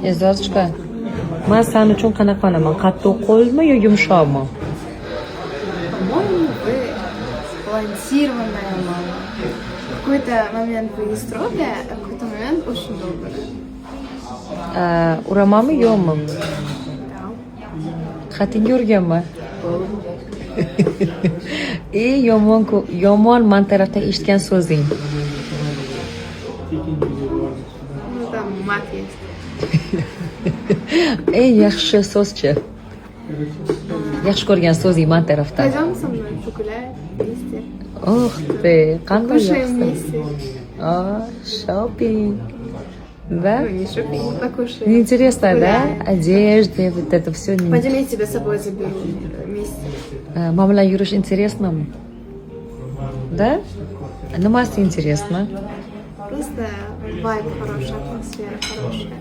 E'zozchka, man san uchun qanaqa onaman? Qattiq qo'lmi yo yumshoqmi? По-моему, вы сбалансированная мама. В какой-то момент вы строгая, а в какой-то момент очень добрая. Uramanmi yo'qmi? Да. Xatingga urganmi? Yomon man tarafdan eshitgan so'zing. Ну там мат есть. Eng yaxshi so'zchi. Yaxshi ko'rgan so'zing man tarafdan. Пойдем со мной погуляем вместе. Oh, qanday Кушаем yaxshi. вместе. Shopping. Да? Ну, не шопинг, покушаем. Интересно, да? Гуляем. Одежда, вот это все. Пойдем, я тебя с собой заберу вместе. Мама bilan yurish интересно? Да? Nimasi интересно? Просто вайб хороший, атмосфера хорошая.